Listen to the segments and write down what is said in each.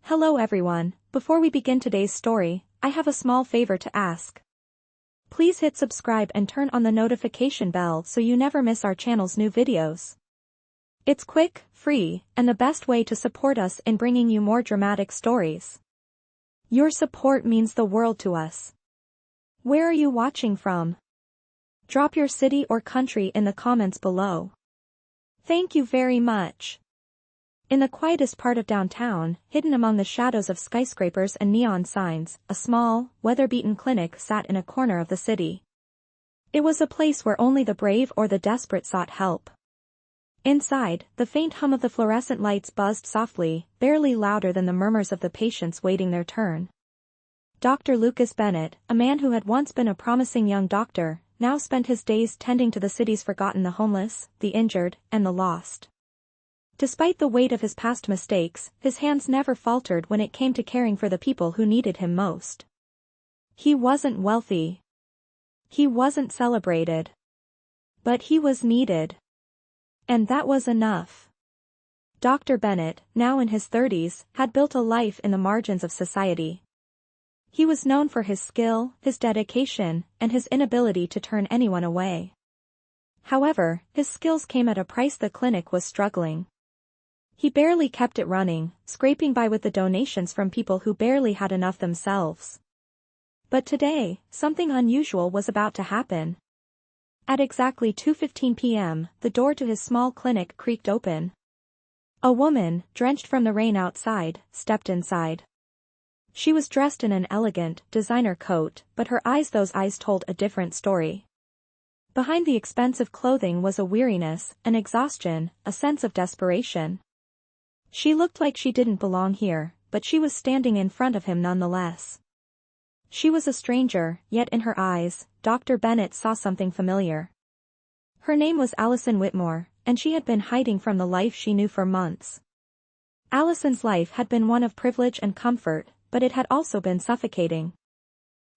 Hello everyone, before we begin today's story, I have a small favor to ask. Please hit subscribe and turn on the notification bell so you never miss our channel's new videos. It's quick, free, and the best way to support us in bringing you more dramatic stories. Your support means the world to us. Where are you watching from? Drop your city or country in the comments below. Thank you very much. In the quietest part of downtown, hidden among the shadows of skyscrapers and neon signs, a small, weather-beaten clinic sat in a corner of the city. It was a place where only the brave or the desperate sought help. Inside, the faint hum of the fluorescent lights buzzed softly, barely louder than the murmurs of the patients waiting their turn. Dr. Lucas Bennett, a man who had once been a promising young doctor, now spent his days tending to the city's forgotten, the homeless, the injured, and the lost. Despite the weight of his past mistakes, his hands never faltered when it came to caring for the people who needed him most. He wasn't wealthy. He wasn't celebrated. But he was needed. And that was enough. Dr. Bennett, now in his 30s, had built a life in the margins of society. He was known for his skill, his dedication, and his inability to turn anyone away. However, his skills came at a price. The clinic was struggling. He barely kept it running, scraping by with the donations from people who barely had enough themselves. But today, something unusual was about to happen. At exactly 2:15 p.m., the door to his small clinic creaked open. A woman, drenched from the rain outside, stepped inside. She was dressed in an elegant, designer coat, but those eyes told a different story. Behind the expensive clothing was a weariness, an exhaustion, a sense of desperation. She looked like she didn't belong here, but she was standing in front of him nonetheless. She was a stranger, yet in her eyes, Dr. Bennett saw something familiar. Her name was Allison Whitmore, and she had been hiding from the life she knew for months. Allison's life had been one of privilege and comfort, but it had also been suffocating.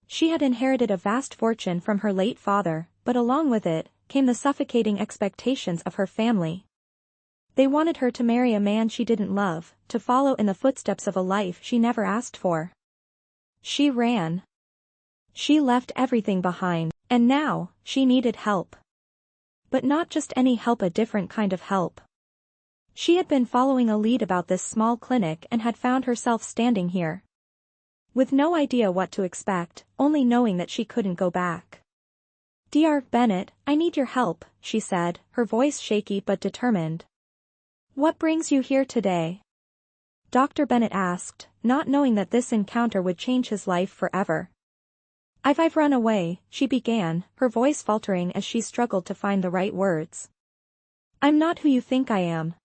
She had inherited a vast fortune from her late father, but along with it, came the suffocating expectations of her family. They wanted her to marry a man she didn't love, to follow in the footsteps of a life she never asked for. She ran. She left everything behind, and now, she needed help. But not just any help, a different kind of help. She had been following a lead about this small clinic and had found herself standing here. With no idea what to expect, only knowing that she couldn't go back. "Dr. Bennett, I need your help," she said, her voice shaky but determined. "What brings you here today?" Dr. Bennett asked, not knowing that this encounter would change his life forever. I've run away," she began, her voice faltering as she struggled to find the right words. "I'm not who you think I am.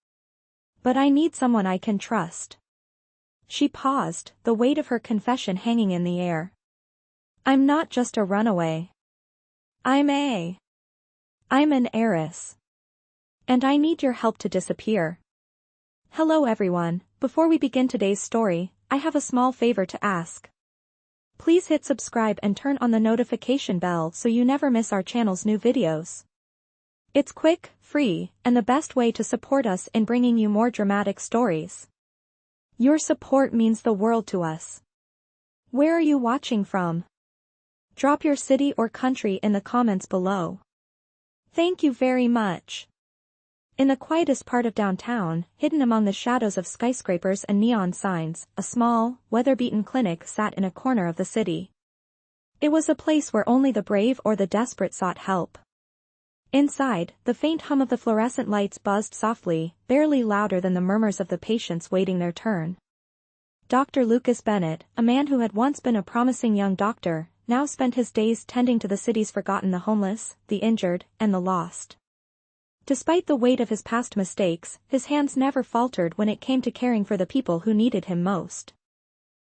But I need someone I can trust." She paused, the weight of her confession hanging in the air. "I'm not just a runaway. I'm an heiress. And I need your help to disappear." Hello everyone, before we begin today's story, I have a small favor to ask. Please hit subscribe and turn on the notification bell so you never miss our channel's new videos. It's quick, free, and the best way to support us in bringing you more dramatic stories. Your support means the world to us. Where are you watching from? Drop your city or country in the comments below. Thank you very much. In the quietest part of downtown, hidden among the shadows of skyscrapers and neon signs, a small, weather-beaten clinic sat in a corner of the city. It was a place where only the brave or the desperate sought help. Inside, the faint hum of the fluorescent lights buzzed softly, barely louder than the murmurs of the patients waiting their turn. Dr. Lucas Bennett, a man who had once been a promising young doctor, now spent his days tending to the city's forgotten, the homeless, the injured, and the lost. Despite the weight of his past mistakes, his hands never faltered when it came to caring for the people who needed him most.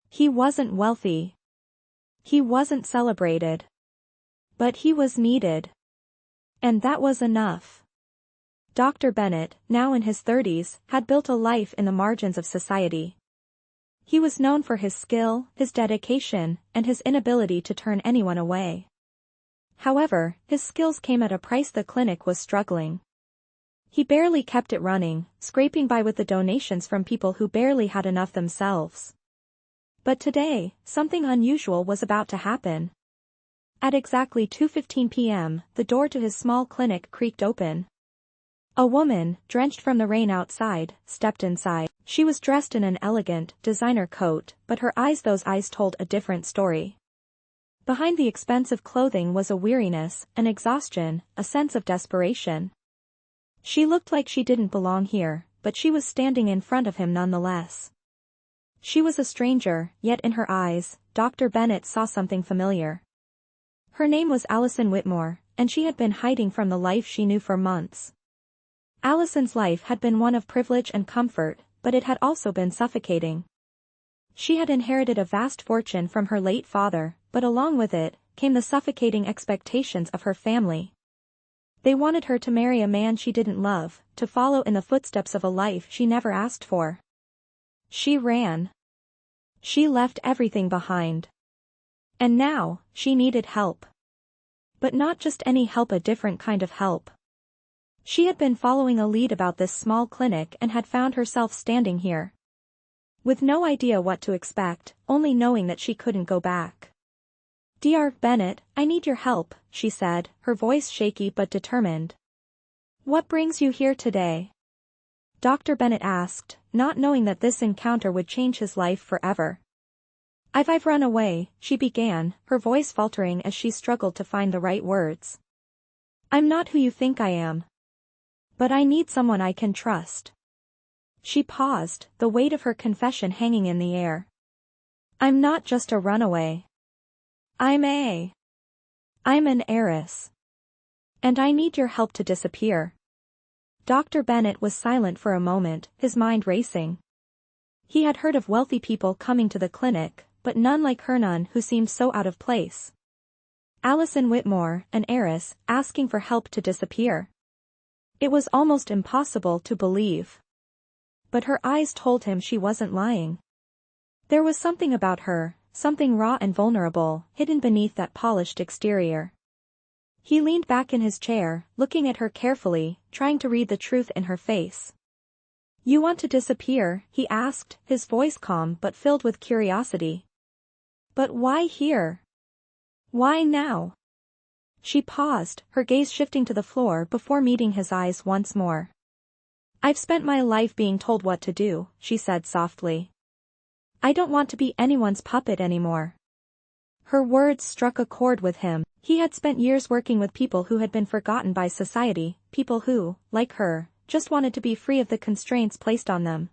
He wasn't wealthy. He wasn't celebrated. But he was needed. And that was enough. Dr. Bennett, now in his 30s, had built a life in the margins of society. He was known for his skill, his dedication, and his inability to turn anyone away. However, his skills came at a price. The clinic was struggling. He barely kept it running, scraping by with the donations from people who barely had enough themselves. But today, something unusual was about to happen. At exactly 2:15 p.m., the door to his small clinic creaked open. A woman, drenched from the rain outside, stepped inside. She was dressed in an elegant, designer coat, but those eyes told a different story. Behind the expensive clothing was a weariness, an exhaustion, a sense of desperation. She looked like she didn't belong here, but she was standing in front of him nonetheless. She was a stranger, yet in her eyes, Dr. Bennett saw something familiar. Her name was Allison Whitmore, and she had been hiding from the life she knew for months. Allison's life had been one of privilege and comfort, but it had also been suffocating. She had inherited a vast fortune from her late father, but along with it, came the suffocating expectations of her family. They wanted her to marry a man she didn't love, to follow in the footsteps of a life she never asked for. She ran. She left everything behind. And now, she needed help. But not just any help, a different kind of help. She had been following a lead about this small clinic and had found herself standing here. With no idea what to expect, only knowing that she couldn't go back. "Dr. Bennett, I need your help," she said, her voice shaky but determined. "What brings you here today?" Dr. Bennett asked, not knowing that this encounter would change his life forever. I've run away," she began, her voice faltering as she struggled to find the right words. "I'm not who you think I am. But I need someone I can trust." She paused, the weight of her confession hanging in the air. "I'm not just a runaway. I'm an heiress. And I need your help to disappear." Dr. Bennett was silent for a moment, his mind racing. He had heard of wealthy people coming to the clinic, but none like her, none who seemed so out of place. Allison Whitmore, an heiress, asking for help to disappear. It was almost impossible to believe. But her eyes told him she wasn't lying. There was something about her, something raw and vulnerable, hidden beneath that polished exterior. He leaned back in his chair, looking at her carefully, trying to read the truth in her face. "You want to disappear?" he asked, his voice calm but filled with curiosity. "But why here? Why now?" She paused, her gaze shifting to the floor before meeting his eyes once more. "I've spent my life being told what to do," she said softly. "I don't want to be anyone's puppet anymore." Her words struck a chord with him. He had spent years working with people who had been forgotten by society, people who, like her, just wanted to be free of the constraints placed on them.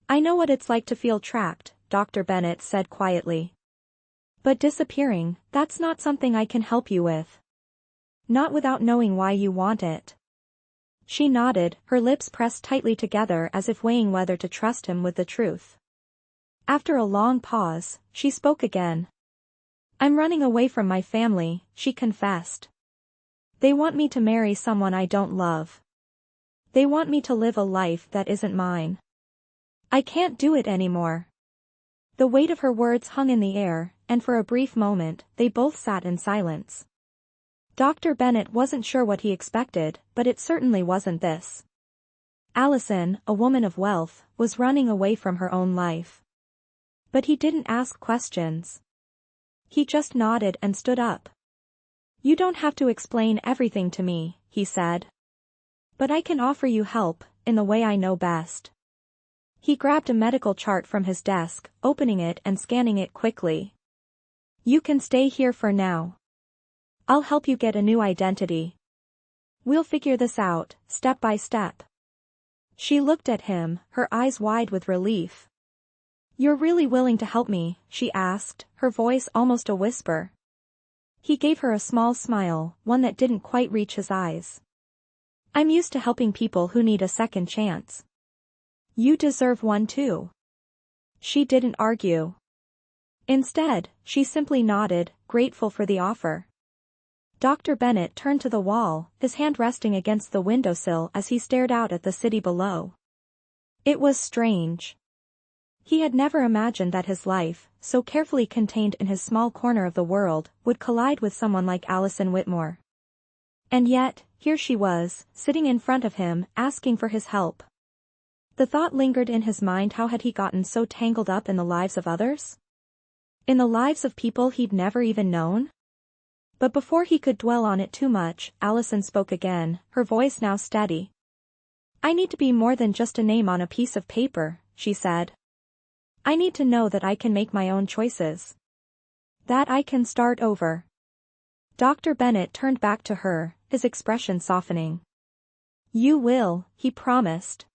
"I know what it's like to feel trapped," Dr. Bennett said quietly. "But disappearing, that's not something I can help you with. Not without knowing why you want it." She nodded, her lips pressed tightly together as if weighing whether to trust him with the truth. After a long pause, she spoke again. "I'm running away from my family," she confessed. "They want me to marry someone I don't love. They want me to live a life that isn't mine. I can't do it anymore." The weight of her words hung in the air, and for a brief moment, they both sat in silence. Dr. Bennett wasn't sure what he expected, but it certainly wasn't this. Allison, a woman of wealth, was running away from her own life. But he didn't ask questions. He just nodded and stood up. "You don't have to explain everything to me," he said. "But I can offer you help, in the way I know best." He grabbed a medical chart from his desk, opening it and scanning it quickly. "You can stay here for now. I'll help you get a new identity. We'll figure this out, step by step." She looked at him, her eyes wide with relief. "You're really willing to help me?" she asked, her voice almost a whisper. He gave her a small smile, one that didn't quite reach his eyes. "I'm used to helping people who need a second chance. You deserve one too." She didn't argue. Instead, she simply nodded, grateful for the offer. Dr. Bennett turned to the wall, his hand resting against the windowsill as he stared out at the city below. It was strange. He had never imagined that his life, so carefully contained in his small corner of the world, would collide with someone like Allison Whitmore. And yet, here she was, sitting in front of him, asking for his help. The thought lingered in his mind, how had he gotten so tangled up in the lives of others? In the lives of people he'd never even known? But before he could dwell on it too much, Allison spoke again, her voice now steady. "I need to be more than just a name on a piece of paper," she said. "I need to know that I can make my own choices. That I can start over." Dr. Bennett turned back to her, his expression softening. "You will," he promised.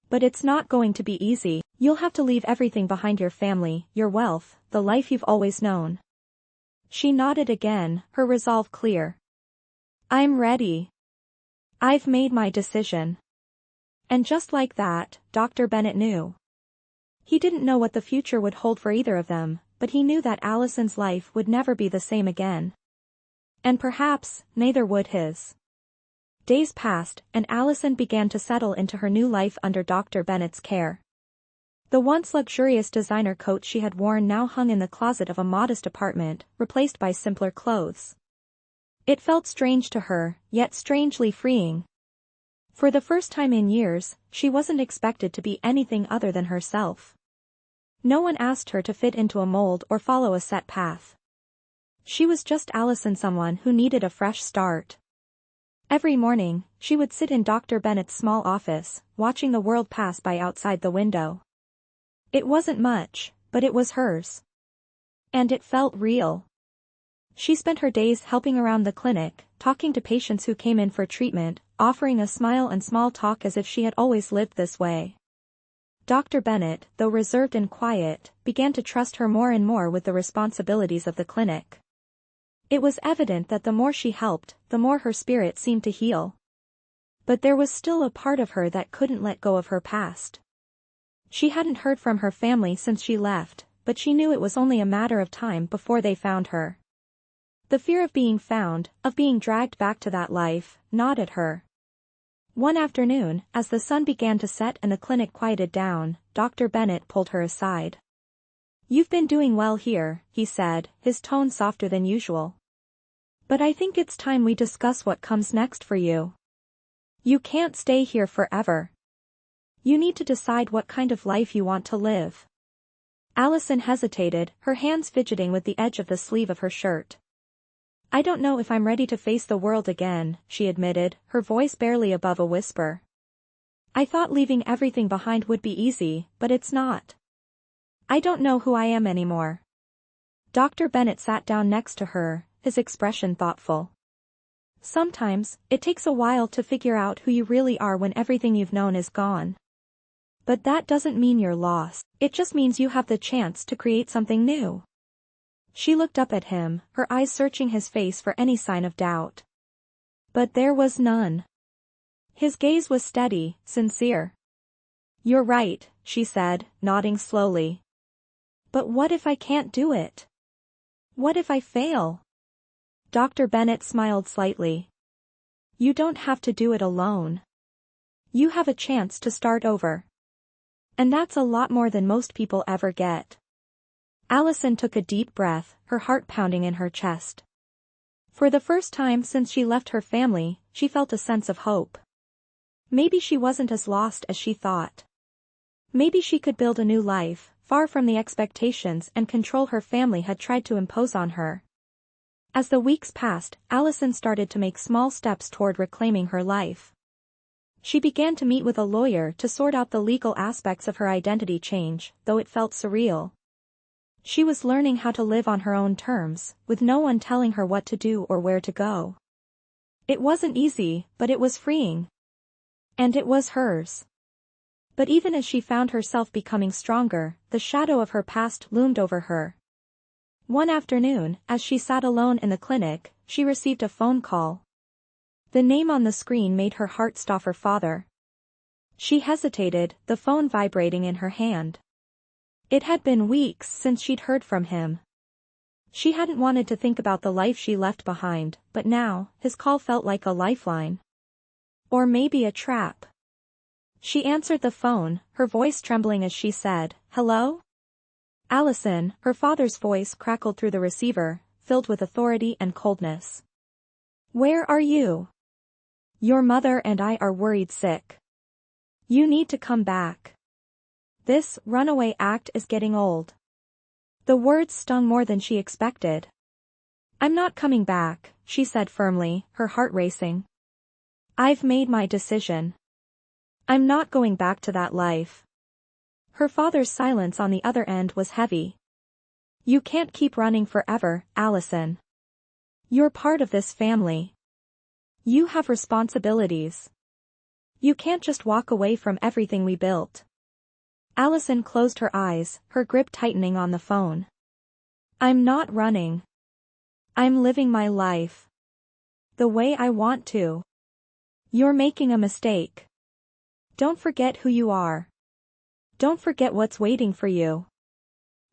"But it's not going to be easy. You'll have to leave everything behind, your family, your wealth, the life you've always known." She nodded again, her resolve clear. "I'm ready. I've made my decision." And just like that, Dr. Bennett knew. He didn't know what the future would hold for either of them, but he knew that Allison's life would never be the same again. And perhaps, neither would his. Days passed, and Allison began to settle into her new life under Dr. Bennett's care. The once luxurious designer coat she had worn now hung in the closet of a modest apartment, replaced by simpler clothes. It felt strange to her, yet strangely freeing. For the first time in years, she wasn't expected to be anything other than herself. No one asked her to fit into a mold or follow a set path. She was just Allison, someone who needed a fresh start. Every morning, she would sit in Dr. Bennett's small office, watching the world pass by outside the window. It wasn't much, but it was hers. And it felt real. She spent her days helping around the clinic, talking to patients who came in for treatment, offering a smile and small talk as if she had always lived this way. Dr. Bennett, though reserved and quiet, began to trust her more and more with the responsibilities of the clinic. It was evident that the more she helped, the more her spirit seemed to heal. But there was still a part of her that couldn't let go of her past. She hadn't heard from her family since she left, but she knew it was only a matter of time before they found her. The fear of being found, of being dragged back to that life, gnawed at her. One afternoon, as the sun began to set and the clinic quieted down, Dr. Bennett pulled her aside. "You've been doing well here," he said, his tone softer than usual. "But I think it's time we discuss what comes next for you. You can't stay here forever. You need to decide what kind of life you want to live." Allison hesitated, her hands fidgeting with the edge of the sleeve of her shirt. "I don't know if I'm ready to face the world again," she admitted, her voice barely above a whisper. "I thought leaving everything behind would be easy, but it's not. I don't know who I am anymore." Dr. Bennett sat down next to her, his expression thoughtful. "Sometimes, it takes a while to figure out who you really are when everything you've known is gone. But that doesn't mean you're lost, it just means you have the chance to create something new." She looked up at him, her eyes searching his face for any sign of doubt. But there was none. His gaze was steady, sincere. "You're right," she said, nodding slowly. "But what if I can't do it? What if I fail?" Dr. Bennett smiled slightly. "You don't have to do it alone. You have a chance to start over. And that's a lot more than most people ever get." Allison took a deep breath, her heart pounding in her chest. For the first time since she left her family, she felt a sense of hope. Maybe she wasn't as lost as she thought. Maybe she could build a new life, far from the expectations and control her family had tried to impose on her. As the weeks passed, Allison started to make small steps toward reclaiming her life. She began to meet with a lawyer to sort out the legal aspects of her identity change, though it felt surreal. She was learning how to live on her own terms, with no one telling her what to do or where to go. It wasn't easy, but it was freeing. And it was hers. But even as she found herself becoming stronger, the shadow of her past loomed over her. One afternoon, as she sat alone in the clinic, she received a phone call. The name on the screen made her heart stop. Her father. She hesitated, the phone vibrating in her hand. It had been weeks since she'd heard from him. She hadn't wanted to think about the life she left behind, but now, his call felt like a lifeline. Or maybe a trap. She answered the phone, her voice trembling as she said, "Hello?" "Allison," her father's voice crackled through the receiver, filled with authority and coldness. "Where are you? Your mother and I are worried sick. You need to come back. This runaway act is getting old. The words stung more than she expected. I'm not coming back, she said firmly, her heart racing. I've made my decision. I'm not going back to that life. Her father's silence on the other end was heavy. You can't keep running forever, Allison. You're part of this family. You have responsibilities. You can't just walk away from everything we built. Allison closed her eyes, her grip tightening on the phone. I'm not running. I'm living my life. The way I want to. You're making a mistake. Don't forget who you are. Don't forget what's waiting for you.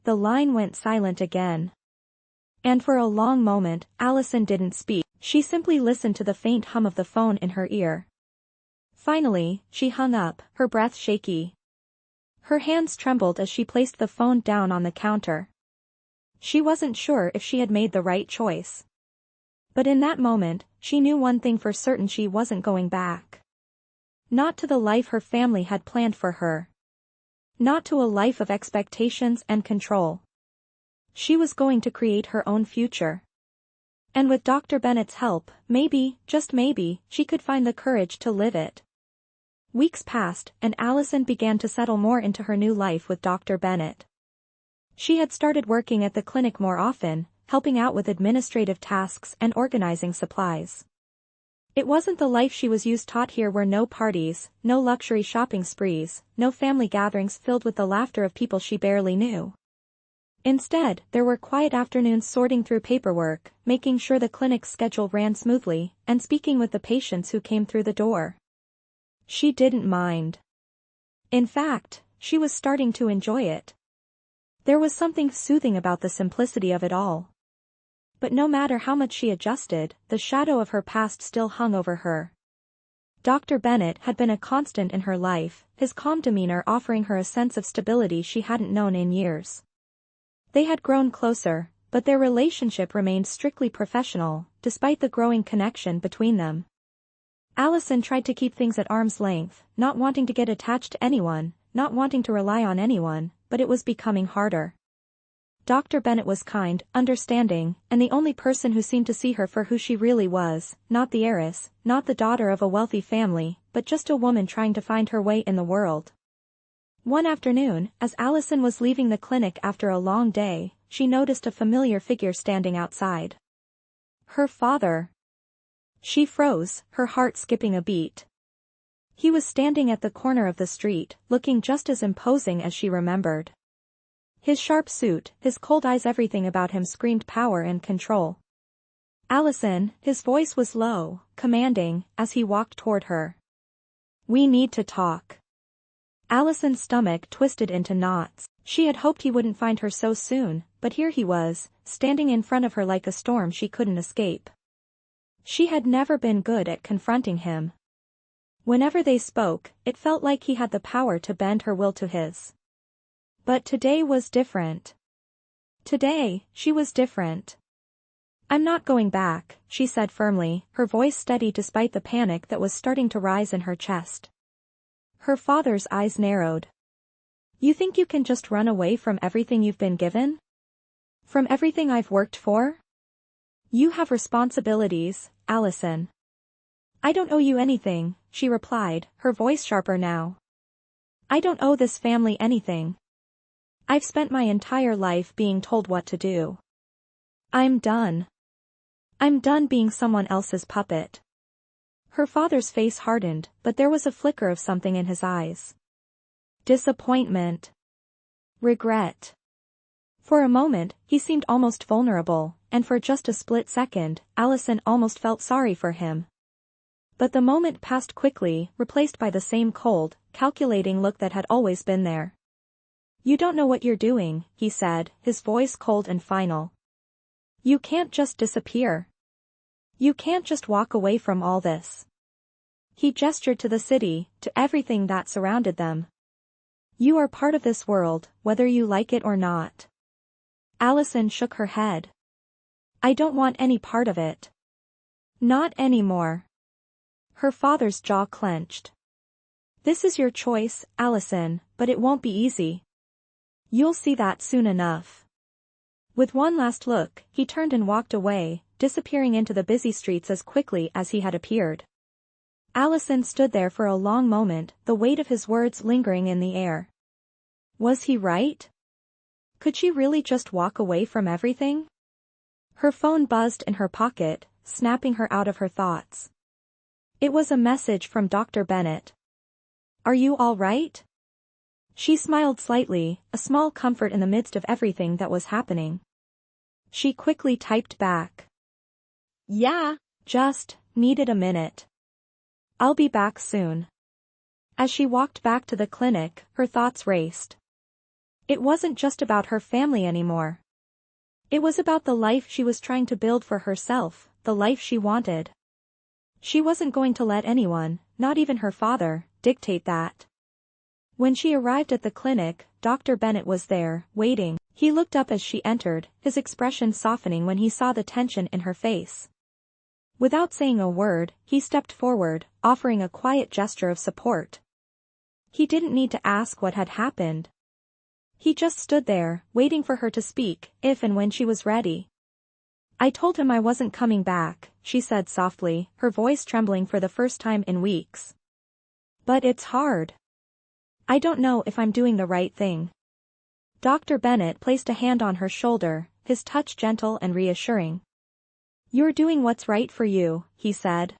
The line went silent again. And for a long moment, Allison didn't speak. She simply listened to the faint hum of the phone in her ear. Finally, she hung up, her breath shaky. Her hands trembled as she placed the phone down on the counter. She wasn't sure if she had made the right choice. But in that moment, she knew one thing for certain: she wasn't going back. Not to the life her family had planned for her. Not to a life of expectations and control. She was going to create her own future. And with Dr. Bennett's help, maybe, just maybe, she could find the courage to live it. Weeks passed, and Allison began to settle more into her new life with Dr. Bennett. She had started working at the clinic more often, helping out with administrative tasks and organizing supplies. It wasn't the life she was used to. Here were no parties, no luxury shopping sprees, no family gatherings filled with the laughter of people she barely knew. Instead, there were quiet afternoons sorting through paperwork, making sure the clinic's schedule ran smoothly, and speaking with the patients who came through the door. She didn't mind. In fact, she was starting to enjoy it. There was something soothing about the simplicity of it all. But no matter how much she adjusted, the shadow of her past still hung over her. Dr. Bennett had been a constant in her life, his calm demeanor offering her a sense of stability she hadn't known in years. They had grown closer, but their relationship remained strictly professional, despite the growing connection between them. Allison tried to keep things at arm's length, not wanting to get attached to anyone, not wanting to rely on anyone, but it was becoming harder. Dr. Bennett was kind, understanding, and the only person who seemed to see her for who she really was, not the heiress, not the daughter of a wealthy family, but just a woman trying to find her way in the world. One afternoon, as Allison was leaving the clinic after a long day, she noticed a familiar figure standing outside. Her father. She froze, her heart skipping a beat. He was standing at the corner of the street, looking just as imposing as she remembered. His sharp suit, his cold eyes, everything about him screamed power and control. Allison, his voice was low, commanding, as he walked toward her. We need to talk. Allison's stomach twisted into knots. She had hoped he wouldn't find her so soon, but here he was, standing in front of her like a storm she couldn't escape. She had never been good at confronting him. Whenever they spoke, it felt like he had the power to bend her will to his. But today was different. Today, she was different. I'm not going back, she said firmly, her voice steady despite the panic that was starting to rise in her chest. Her father's eyes narrowed. You think you can just run away from everything you've been given? From everything I've worked for? You have responsibilities, Allison. I don't owe you anything, she replied, her voice sharper now. I don't owe this family anything. I've spent my entire life being told what to do. I'm done. I'm done being someone else's puppet. Her father's face hardened, but there was a flicker of something in his eyes. Disappointment. Regret. For a moment, he seemed almost vulnerable, and for just a split second, Allison almost felt sorry for him. But the moment passed quickly, replaced by the same cold, calculating look that had always been there. You don't know what you're doing, he said, his voice cold and final. You can't just disappear. You can't just walk away from all this. He gestured to the city, to everything that surrounded them. You are part of this world, whether you like it or not. Allison shook her head. I don't want any part of it. Not anymore. Her father's jaw clenched. This is your choice, Allison, but it won't be easy. You'll see that soon enough. With one last look, he turned and walked away, disappearing into the busy streets as quickly as he had appeared. Allison stood there for a long moment, the weight of his words lingering in the air. Was he right? Could she really just walk away from everything? Her phone buzzed in her pocket, snapping her out of her thoughts. It was a message from Dr. Bennett. Are you all right? She smiled slightly, a small comfort in the midst of everything that was happening. She quickly typed back. Yeah, just needed a minute. I'll be back soon. As she walked back to the clinic, her thoughts raced. It wasn't just about her family anymore. It was about the life she was trying to build for herself, the life she wanted. She wasn't going to let anyone, not even her father, dictate that. When she arrived at the clinic, Dr. Bennett was there, waiting. He looked up as she entered, his expression softening when he saw the tension in her face. Without saying a word, he stepped forward, offering a quiet gesture of support. He didn't need to ask what had happened. He just stood there, waiting for her to speak, if and when she was ready. I told him I wasn't coming back, she said softly, her voice trembling for the first time in weeks. But it's hard. I don't know if I'm doing the right thing. Dr. Bennett placed a hand on her shoulder, his touch gentle and reassuring. You're doing what's right for you, he said.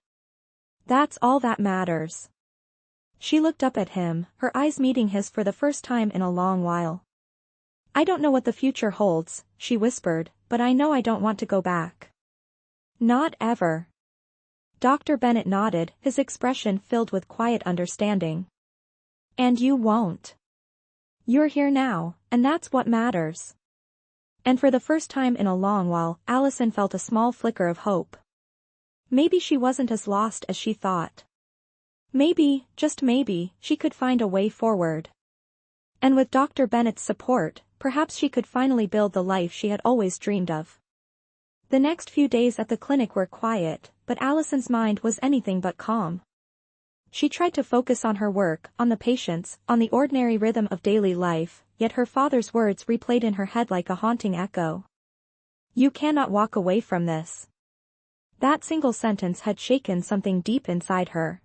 That's all that matters. She looked up at him, her eyes meeting his for the first time in a long while. I don't know what the future holds, she whispered, but I know I don't want to go back. Not ever. Dr. Bennett nodded, his expression filled with quiet understanding. And you won't. You're here now, and that's what matters. And for the first time in a long while, Allison felt a small flicker of hope. Maybe she wasn't as lost as she thought. Maybe, just maybe, she could find a way forward. And with Dr. Bennett's support, perhaps she could finally build the life she had always dreamed of. The next few days at the clinic were quiet, but Allison's mind was anything but calm. She tried to focus on her work, on the patients, on the ordinary rhythm of daily life, yet her father's words replayed in her head like a haunting echo. You cannot walk away from this. That single sentence had shaken something deep inside her.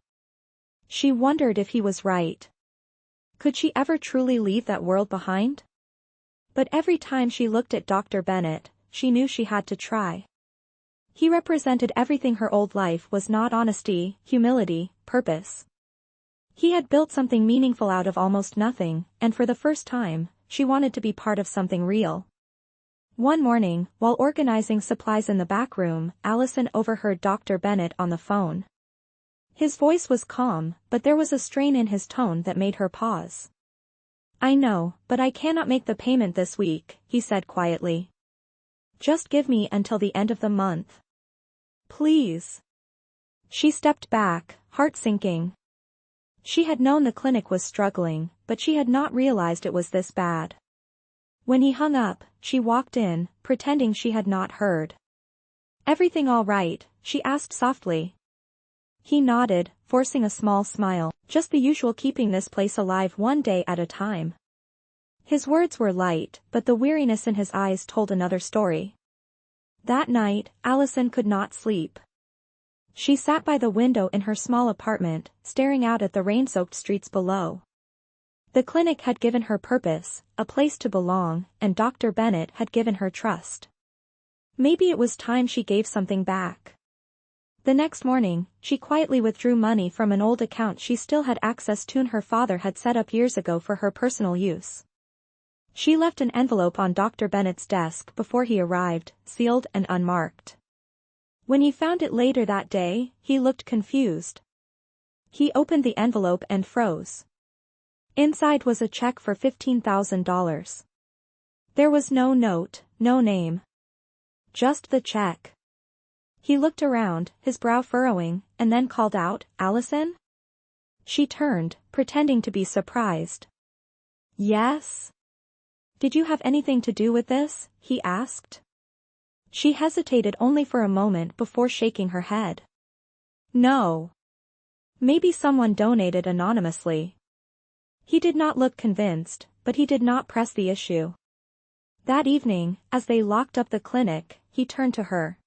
She wondered if he was right. Could she ever truly leave that world behind? But every time she looked at Dr. Bennett, she knew she had to try. He represented everything her old life was not: honesty, humility, purpose. He had built something meaningful out of almost nothing, and for the first time, she wanted to be part of something real. One morning, while organizing supplies in the back room, Allison overheard Dr. Bennett on the phone. His voice was calm, but there was a strain in his tone that made her pause. I know, but I cannot make the payment this week, he said quietly. Just give me until the end of the month. Please. She stepped back, heart sinking. She had known the clinic was struggling, but she had not realized it was this bad. When he hung up, she walked in, pretending she had not heard. Everything all right? She asked softly. He nodded, forcing a small smile, just the usual, keeping this place alive one day at a time. His words were light, but the weariness in his eyes told another story. That night, Allison could not sleep. She sat by the window in her small apartment, staring out at the rain-soaked streets below. The clinic had given her purpose, a place to belong, and Dr. Bennett had given her trust. Maybe it was time she gave something back. The next morning, she quietly withdrew money from an old account she still had access to and her father had set up years ago for her personal use. She left an envelope on Dr. Bennett's desk before he arrived, sealed and unmarked. When he found it later that day, he looked confused. He opened the envelope and froze. Inside was a check for $15,000. There was no note, no name. Just the check. He looked around, his brow furrowing, and then called out, "Allison?" She turned, pretending to be surprised. "Yes?" "Did you have anything to do with this?" he asked. She hesitated only for a moment before shaking her head. "No. Maybe someone donated anonymously. He did not look convinced, but he did not press the issue. That evening, as they locked up the clinic, he turned to her.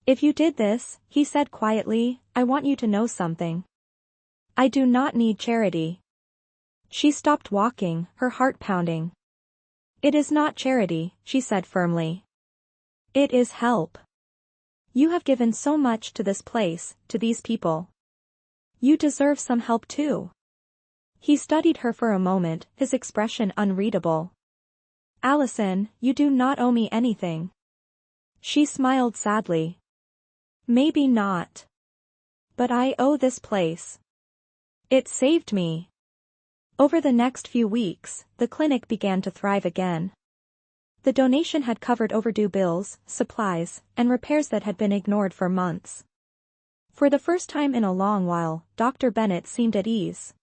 "If you did this," he said quietly, "I want you to know something. I do not need charity." She stopped walking, her heart pounding. "It is not charity," she said firmly. "It is help. You have given so much to this place, to these people. You deserve some help too." He studied her for a moment, his expression unreadable. "Allison, you do not owe me anything." She smiled sadly. "Maybe not. But I owe this place. It saved me." Over the next few weeks, the clinic began to thrive again. The donation had covered overdue bills, supplies, and repairs that had been ignored for months. For the first time in a long while, Dr. Bennett seemed at ease.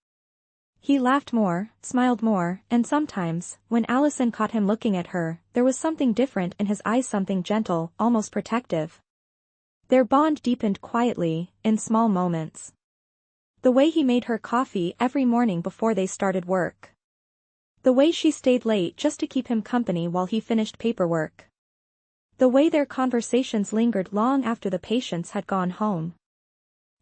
He laughed more, smiled more, and sometimes, when Allison caught him looking at her, there was something different in his eyes, something gentle, almost protective. Their bond deepened quietly, in small moments. The way he made her coffee every morning before they started work. The way she stayed late just to keep him company while he finished paperwork. The way their conversations lingered long after the patients had gone home.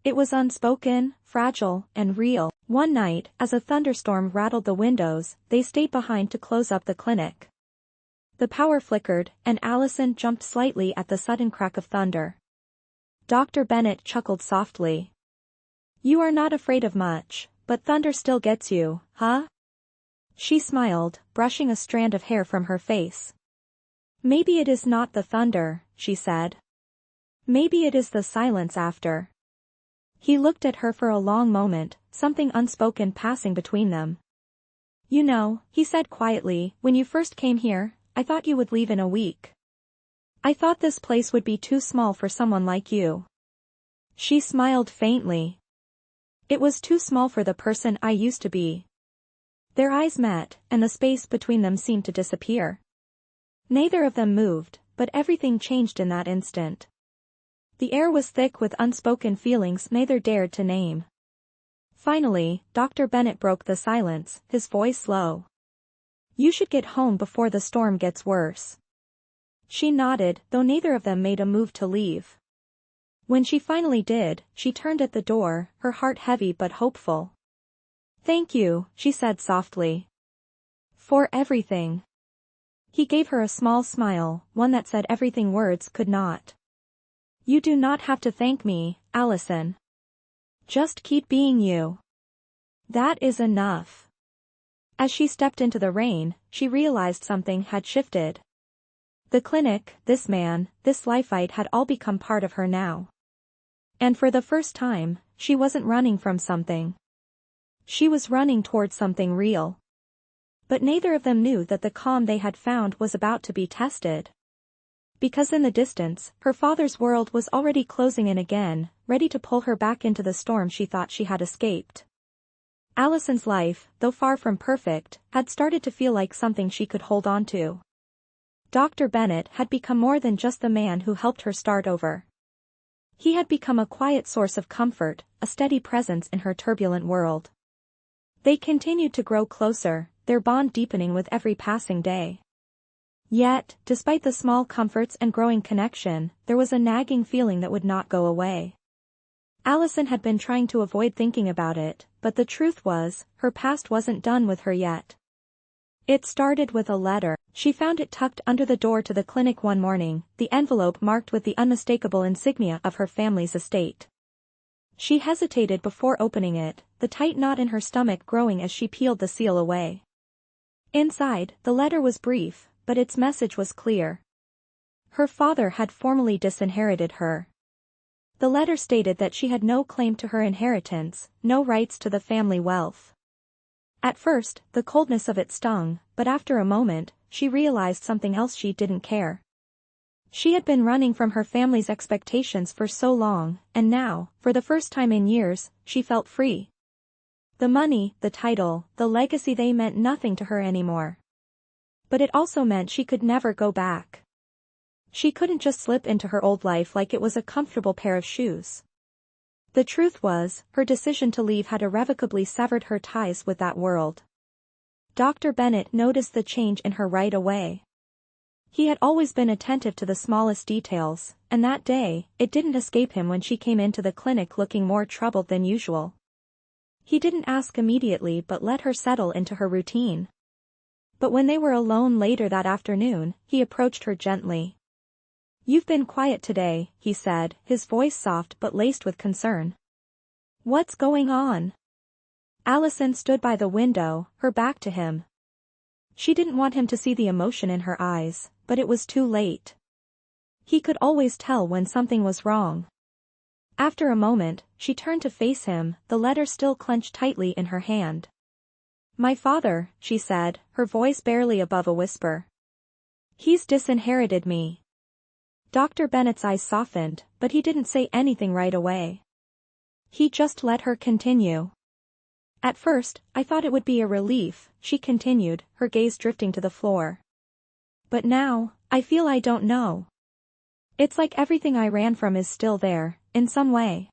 It was unspoken, fragile, and real. One night, as a thunderstorm rattled the windows, they stayed behind to close up the clinic. The power flickered, and Allison jumped slightly at the sudden crack of thunder. Dr. Bennett chuckled softly. "You are not afraid of much, but thunder still gets you, huh?" She smiled, brushing a strand of hair from her face. "Maybe it is not the thunder," she said. "Maybe it is the silence after." He looked at her for a long moment, something unspoken passing between them. "You know," he said quietly, "when you first came here, I thought you would leave in a week. I thought this place would be too small for someone like you." She smiled faintly. "It was too small for the person I used to be." Their eyes met, and the space between them seemed to disappear. Neither of them moved, but everything changed in that instant. The air was thick with unspoken feelings neither dared to name. Finally, Dr. Bennett broke the silence, his voice low. "You should get home before the storm gets worse." She nodded, though neither of them made a move to leave. When she finally did, she turned at the door, her heart heavy but hopeful. "Thank you," she said softly. "For everything." He gave her a small smile, one that said everything words could not. "You do not have to thank me, Allison. Just keep being you. That is enough." As she stepped into the rain, she realized something had shifted. The clinic, this man, this life fight had all become part of her now. And for the first time, she wasn't running from something. She was running towards something real. But neither of them knew that the calm they had found was about to be tested. Because in the distance, her father's world was already closing in again, ready to pull her back into the storm she thought she had escaped. Allison's life, though far from perfect, had started to feel like something she could hold on to. Dr. Bennett had become more than just the man who helped her start over. He had become a quiet source of comfort, a steady presence in her turbulent world. They continued to grow closer, their bond deepening with every passing day. Yet, despite the small comforts and growing connection, there was a nagging feeling that would not go away. Allison had been trying to avoid thinking about it, but the truth was, her past wasn't done with her yet. It started with a letter. She found it tucked under the door to the clinic one morning, the envelope marked with the unmistakable insignia of her family's estate. She hesitated before opening it, the tight knot in her stomach growing as she peeled the seal away. Inside, the letter was brief, but its message was clear. Her father had formally disinherited her. The letter stated that she had no claim to her inheritance, no rights to the family wealth. At first, the coldness of it stung, but after a moment, she realized something else: she didn't care. She had been running from her family's expectations for so long, and now, for the first time in years, she felt free. The money, the title, the legacy, they meant nothing to her anymore. But it also meant she could never go back. She couldn't just slip into her old life like it was a comfortable pair of shoes. The truth was, her decision to leave had irrevocably severed her ties with that world. Dr. Bennett noticed the change in her right away. He had always been attentive to the smallest details, and that day, it didn't escape him when she came into the clinic looking more troubled than usual. He didn't ask immediately but let her settle into her routine. But when they were alone later that afternoon, he approached her gently. "You've been quiet today," he said, his voice soft but laced with concern. "What's going on?" Allison stood by the window, her back to him. She didn't want him to see the emotion in her eyes, but it was too late. He could always tell when something was wrong. After a moment, she turned to face him, the letter still clenched tightly in her hand. "My father," she said, her voice barely above a whisper. "He's disinherited me." Dr. Bennett's eyes softened, but he didn't say anything right away. He just let her continue. "At first, I thought it would be a relief," she continued, her gaze drifting to the floor. "But now, I feel I don't know. It's like everything I ran from is still there, in some way."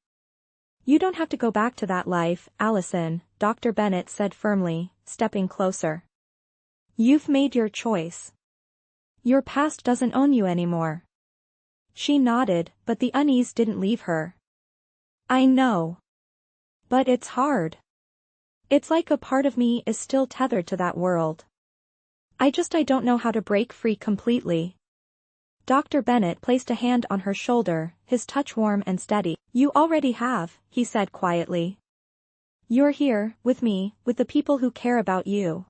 "You don't have to go back to that life, Allison," Dr. Bennett said firmly, stepping closer. "You've made your choice. Your past doesn't own you anymore." She nodded, but the unease didn't leave her. "I know. But it's hard. It's like a part of me is still tethered to that world. I don't know how to break free completely." Dr. Bennett placed a hand on her shoulder, his touch warm and steady. "You already have," he said quietly. "You're here, with me, with the people who care about you.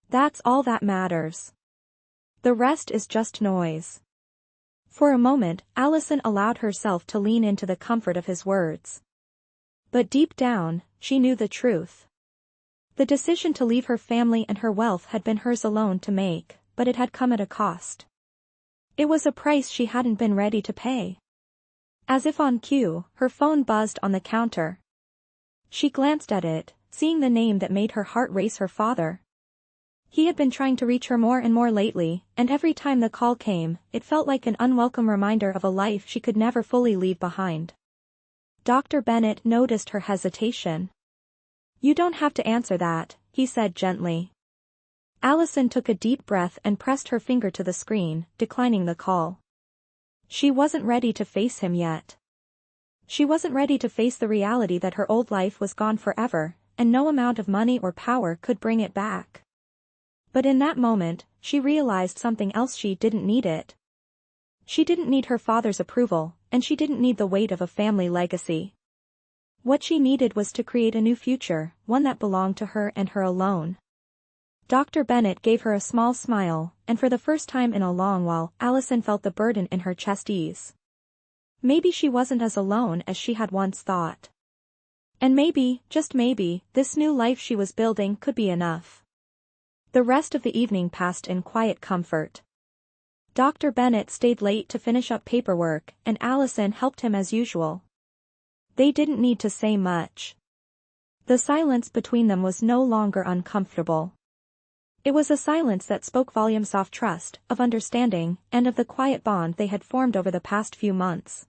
That's all that matters. The rest is just noise." For a moment, Allison allowed herself to lean into the comfort of his words. But deep down, she knew the truth. The decision to leave her family and her wealth had been hers alone to make, but it had come at a cost. It was a price she hadn't been ready to pay. As if on cue, her phone buzzed on the counter. She glanced at it, seeing the name that made her heart race: her father. He had been trying to reach her more and more lately, and every time the call came, it felt like an unwelcome reminder of a life she could never fully leave behind. Dr. Bennett noticed her hesitation. "You don't have to answer that," he said gently. Allison took a deep breath and pressed her finger to the screen, declining the call. She wasn't ready to face him yet. She wasn't ready to face the reality that her old life was gone forever, and no amount of money or power could bring it back. But in that moment, she realized something else: she didn't need it. She didn't need her father's approval, and she didn't need the weight of a family legacy. What she needed was to create a new future, one that belonged to her and her alone. Dr. Bennett gave her a small smile, and for the first time in a long while, Allison felt the burden in her chest ease. Maybe she wasn't as alone as she had once thought. And maybe, just maybe, this new life she was building could be enough. The rest of the evening passed in quiet comfort. Dr. Bennett stayed late to finish up paperwork, and Allison helped him as usual. They didn't need to say much. The silence between them was no longer uncomfortable. It was a silence that spoke volumes of trust, of understanding, and of the quiet bond they had formed over the past few months.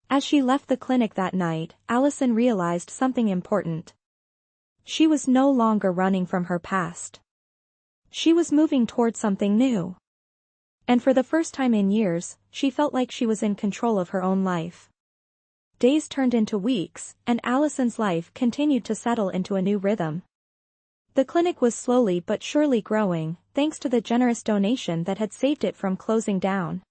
As she left the clinic that night, Allison realized something important. She was no longer running from her past. She was moving toward something new. And for the first time in years, she felt like she was in control of her own life. Days turned into weeks, and Allison's life continued to settle into a new rhythm. The clinic was slowly but surely growing, thanks to the generous donation that had saved it from closing down.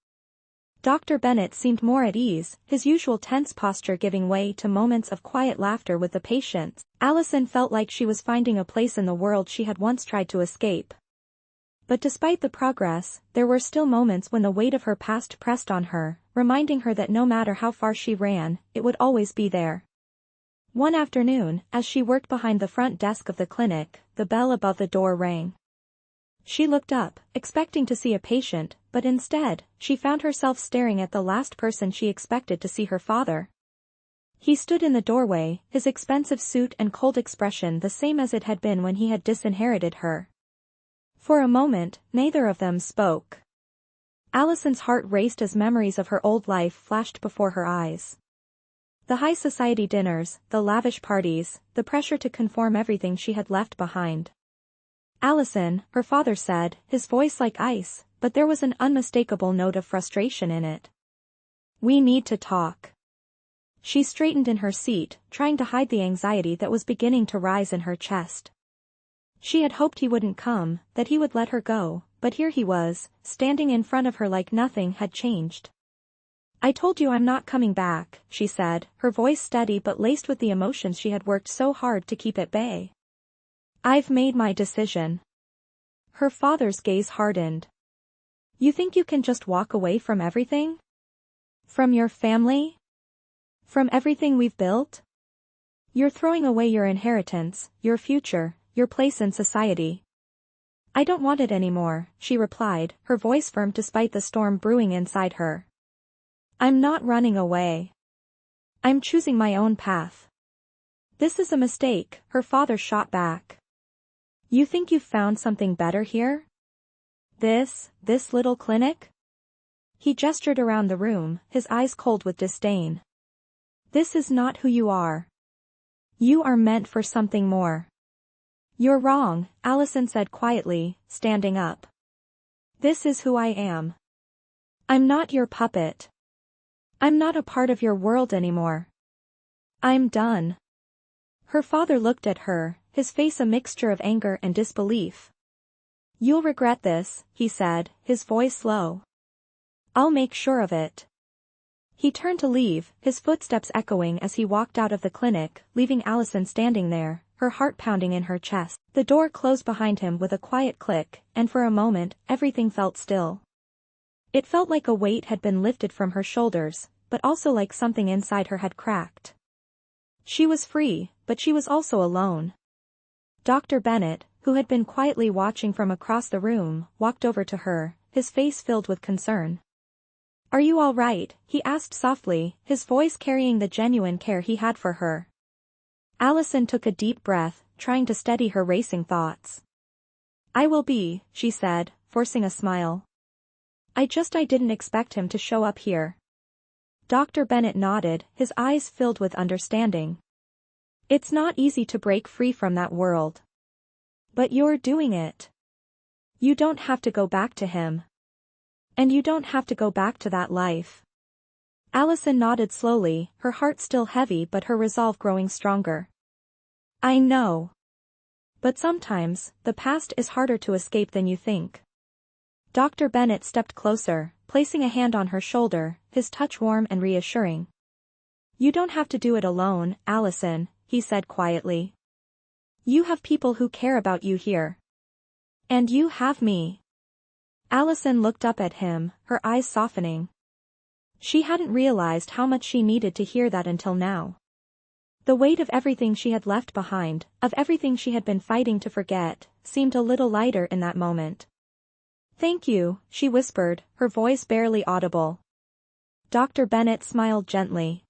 Dr. Bennett seemed more at ease, his usual tense posture giving way to moments of quiet laughter with the patients. Allison felt like she was finding a place in the world she had once tried to escape. But despite the progress, there were still moments when the weight of her past pressed on her, reminding her that no matter how far she ran, it would always be there. One afternoon, as she worked behind the front desk of the clinic, the bell above the door rang. She looked up, expecting to see a patient, but instead, she found herself staring at the last person she expected to see: her father. He stood in the doorway, his expensive suit and cold expression the same as it had been when he had disinherited her. For a moment, neither of them spoke. Allison's heart raced as memories of her old life flashed before her eyes. The high society dinners, the lavish parties, the pressure to conform, everything she had left behind. Allison, her father said, his voice like ice, but there was an unmistakable note of frustration in it. We need to talk. She straightened in her seat, trying to hide the anxiety that was beginning to rise in her chest. She had hoped he wouldn't come, that he would let her go, but here he was, standing in front of her like nothing had changed. I told you I'm not coming back, she said, her voice steady but laced with the emotions she had worked so hard to keep at bay. I've made my decision. Her father's gaze hardened. You think you can just walk away from everything? From your family? From everything we've built? You're throwing away your inheritance, your future, your place in society. I don't want it anymore, she replied, her voice firm despite the storm brewing inside her. I'm not running away. I'm choosing my own path. This is a mistake, her father shot back. You think you've found something better here? This little clinic? He gestured around the room, his eyes cold with disdain. This is not who you are. You are meant for something more. You're wrong, Allison said quietly, standing up. This is who I am. I'm not your puppet. I'm not a part of your world anymore. I'm done. Her father looked at her, his face a mixture of anger and disbelief. You'll regret this, he said, his voice low. I'll make sure of it. He turned to leave, his footsteps echoing as he walked out of the clinic, leaving Allison standing there, her heart pounding in her chest. The door closed behind him with a quiet click, and for a moment, everything felt still. It felt like a weight had been lifted from her shoulders, but also like something inside her had cracked. She was free, but she was also alone. Dr. Bennett, who had been quietly watching from across the room, walked over to her, his face filled with concern. Are you all right? He asked softly, his voice carrying the genuine care he had for her. Allison took a deep breath, trying to steady her racing thoughts. I will be, she said, forcing a smile. I didn't expect him to show up here. Dr. Bennett nodded, his eyes filled with understanding. It's not easy to break free from that world. But you're doing it. You don't have to go back to him. And you don't have to go back to that life. Allison nodded slowly, her heart still heavy but her resolve growing stronger. I know. But sometimes, the past is harder to escape than you think. Dr. Bennett stepped closer, placing a hand on her shoulder, his touch warm and reassuring. You don't have to do it alone, Allison, he said quietly. You have people who care about you here. And you have me. Allison looked up at him, her eyes softening. She hadn't realized how much she needed to hear that until now. The weight of everything she had left behind, of everything she had been fighting to forget, seemed a little lighter in that moment. Thank you, she whispered, her voice barely audible. Dr. Bennett smiled gently.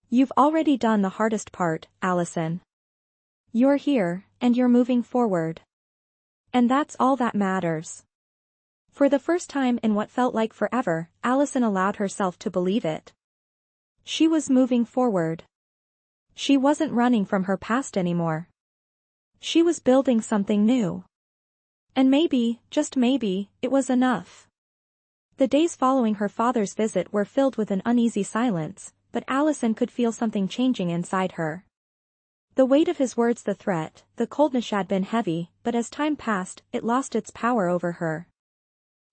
You've already done the hardest part, Allison. You're here, and you're moving forward. And that's all that matters. For the first time in what felt like forever, Allison allowed herself to believe it. She was moving forward. She wasn't running from her past anymore. She was building something new. And maybe, just maybe, it was enough. The days following her father's visit were filled with an uneasy silence, but Allison could feel something changing inside her. The weight of his words, the threat, the coldness had been heavy, but as time passed, it lost its power over her.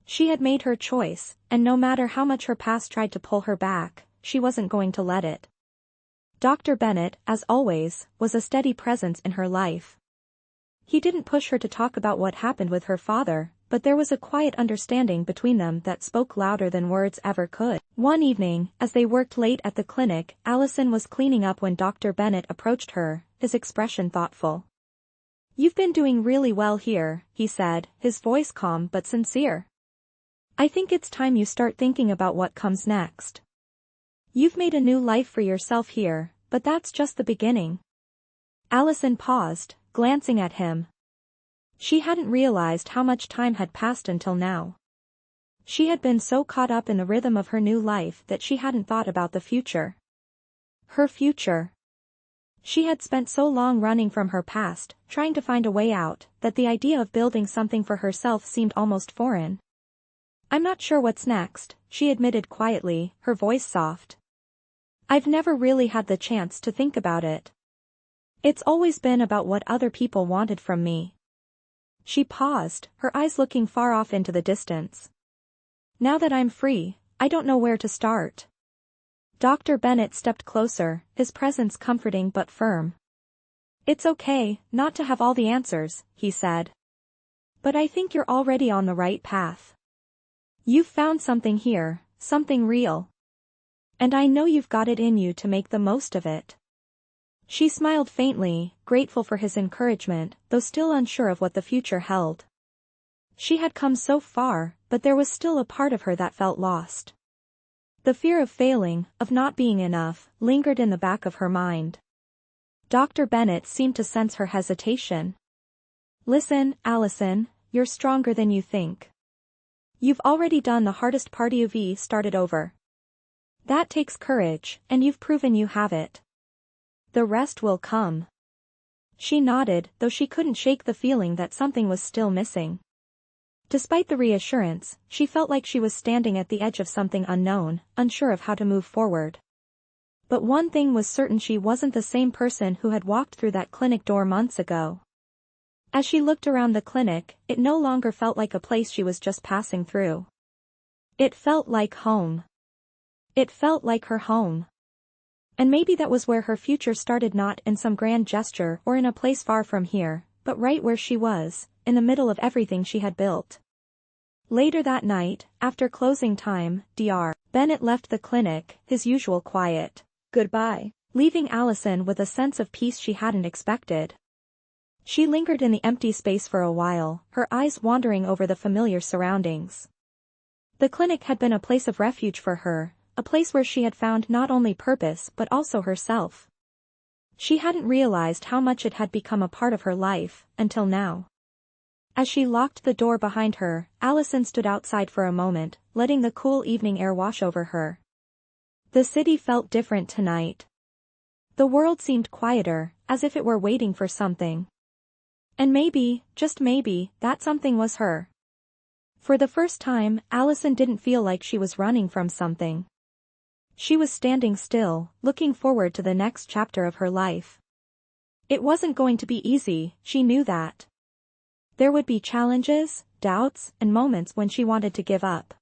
She had made her choice, and no matter how much her past tried to pull her back, she wasn't going to let it. Dr. Bennett, as always, was a steady presence in her life. He didn't push her to talk about what happened with her father, but there was a quiet understanding between them that spoke louder than words ever could. One evening, as they worked late at the clinic, Allison was cleaning up when Dr. Bennett approached her, his expression thoughtful. You've been doing really well here, he said, his voice calm but sincere. I think it's time you start thinking about what comes next. You've made a new life for yourself here, but that's just the beginning. Allison paused, glancing at him. She hadn't realized how much time had passed until now. She had been so caught up in the rhythm of her new life that she hadn't thought about the future. Her future. She had spent so long running from her past, trying to find a way out, that the idea of building something for herself seemed almost foreign. "I'm not sure what's next," she admitted quietly, her voice soft. "I've never really had the chance to think about it. It's always been about what other people wanted from me." She paused, her eyes looking far off into the distance. "Now that I'm free, I don't know where to start." Dr. Bennett stepped closer, his presence comforting but firm. "It's okay not to have all the answers," he said. "But I think you're already on the right path. You've found something here, something real. And I know you've got it in you to make the most of it." She smiled faintly, grateful for his encouragement, though still unsure of what the future held. She had come so far, but there was still a part of her that felt lost. The fear of failing, of not being enough, lingered in the back of her mind. Dr. Bennett seemed to sense her hesitation. "Listen, Allison, you're stronger than you think. You've already done the hardest part. You've started over. That takes courage, and you've proven you have it. The rest will come." She nodded, though she couldn't shake the feeling that something was still missing. Despite the reassurance, she felt like she was standing at the edge of something unknown, unsure of how to move forward. But one thing was certain: she wasn't the same person who had walked through that clinic door months ago. As she looked around the clinic, it no longer felt like a place she was just passing through. It felt like home. It felt like her home. And maybe that was where her future started, not in some grand gesture or in a place far from here, but right where she was, in the middle of everything she had built. Later that night, after closing time, Dr. Bennett left the clinic, his usual quiet goodbye, leaving Allison with a sense of peace she hadn't expected. She lingered in the empty space for a while, her eyes wandering over the familiar surroundings. The clinic had been a place of refuge for her, a place where she had found not only purpose but also herself. She hadn't realized how much it had become a part of her life, until now. As she locked the door behind her, Allison stood outside for a moment, letting the cool evening air wash over her. The city felt different tonight. The world seemed quieter, as if it were waiting for something. And maybe, just maybe, that something was her. For the first time, Allison didn't feel like she was running from something. She was standing still, looking forward to the next chapter of her life. It wasn't going to be easy, she knew that. There would be challenges, doubts, and moments when she wanted to give up.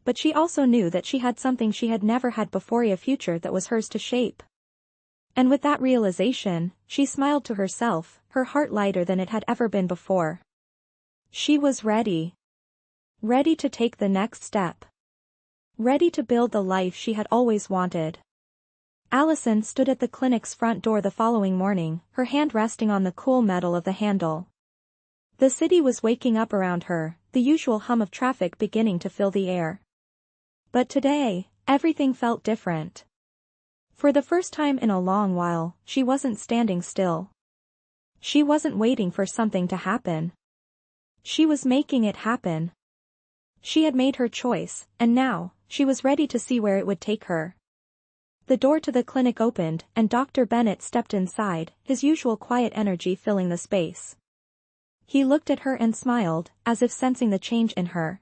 But she also knew that she had something she had never had before, a future that was hers to shape. And with that realization, she smiled to herself, her heart lighter than it had ever been before. She was ready. Ready to take the next step. Ready to build the life she had always wanted. Allison stood at the clinic's front door the following morning, her hand resting on the cool metal of the handle. The city was waking up around her, the usual hum of traffic beginning to fill the air. But today, everything felt different. For the first time in a long while, she wasn't standing still. She wasn't waiting for something to happen. She was making it happen. She had made her choice, and now, she was ready to see where it would take her. The door to the clinic opened, and Dr. Bennett stepped inside, his usual quiet energy filling the space. He looked at her and smiled, as if sensing the change in her.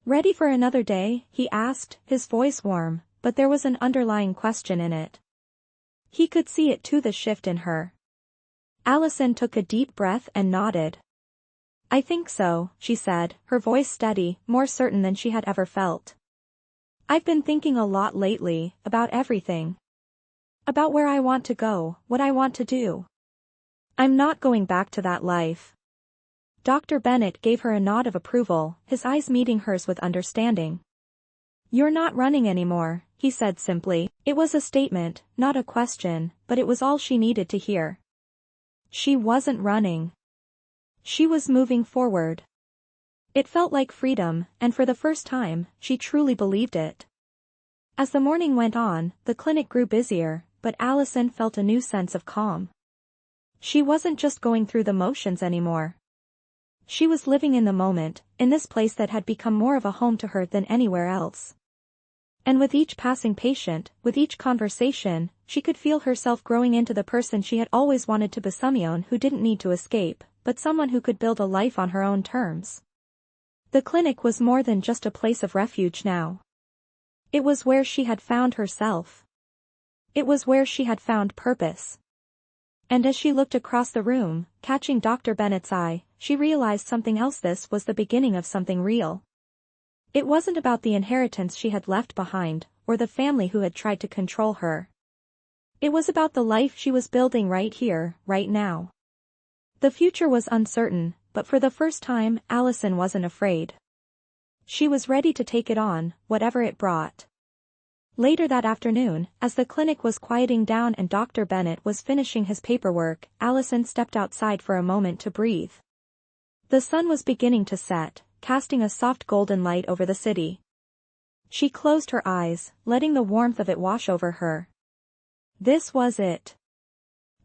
"Ready for another day?" he asked, his voice warm, but there was an underlying question in it. He could see it too, the shift in her. Allison took a deep breath and nodded. "I think so," she said, her voice steady, more certain than she had ever felt. "I've been thinking a lot lately, about everything. About where I want to go, what I want to do. I'm not going back to that life." Dr. Bennett gave her a nod of approval, his eyes meeting hers with understanding. "You're not running anymore," he said simply. It was a statement, not a question, but it was all she needed to hear. She wasn't running. She was moving forward. It felt like freedom, and for the first time, she truly believed it. As the morning went on, the clinic grew busier, but Allison felt a new sense of calm. She wasn't just going through the motions anymore. She was living in the moment, in this place that had become more of a home to her than anywhere else. And with each passing patient, with each conversation, she could feel herself growing into the person she had always wanted to be, someone who didn't need to escape, but someone who could build a life on her own terms. The clinic was more than just a place of refuge now. It was where she had found herself. It was where she had found purpose. And as she looked across the room, catching Dr. Bennett's eye, she realized something else. This was the beginning of something real. It wasn't about the inheritance she had left behind, or the family who had tried to control her. It was about the life she was building right here, right now. The future was uncertain, but for the first time, Allison wasn't afraid. She was ready to take it on, whatever it brought. Later that afternoon, as the clinic was quieting down and Dr. Bennett was finishing his paperwork, Allison stepped outside for a moment to breathe. The sun was beginning to set, casting a soft golden light over the city. She closed her eyes, letting the warmth of it wash over her. This was it.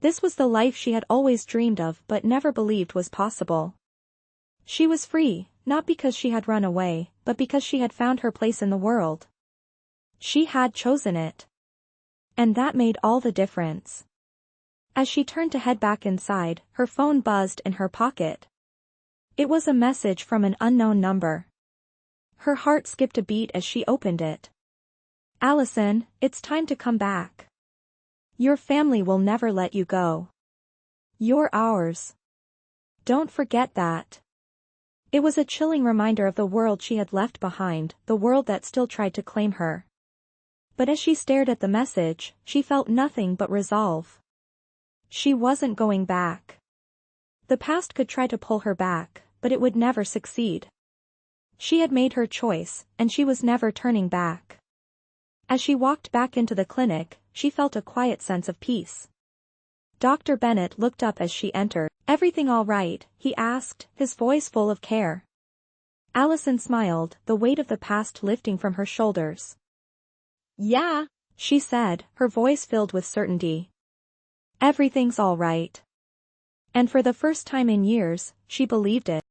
This was the life she had always dreamed of but never believed was possible. She was free, not because she had run away, but because she had found her place in the world. She had chosen it. And that made all the difference. As she turned to head back inside, her phone buzzed in her pocket. It was a message from an unknown number. Her heart skipped a beat as she opened it. Allison, it's time to come back. Your family will never let you go. You're ours. Don't forget that. It was a chilling reminder of the world she had left behind, the world that still tried to claim her. But as she stared at the message, she felt nothing but resolve. She wasn't going back. The past could try to pull her back, but it would never succeed. She had made her choice, and she was never turning back. As she walked back into the clinic, she felt a quiet sense of peace. Dr. Bennett looked up as she entered. Everything all right? He asked, his voice full of care. Allison smiled, the weight of the past lifting from her shoulders. Yeah, she said, her voice filled with certainty. Everything's all right. And for the first time in years, she believed it.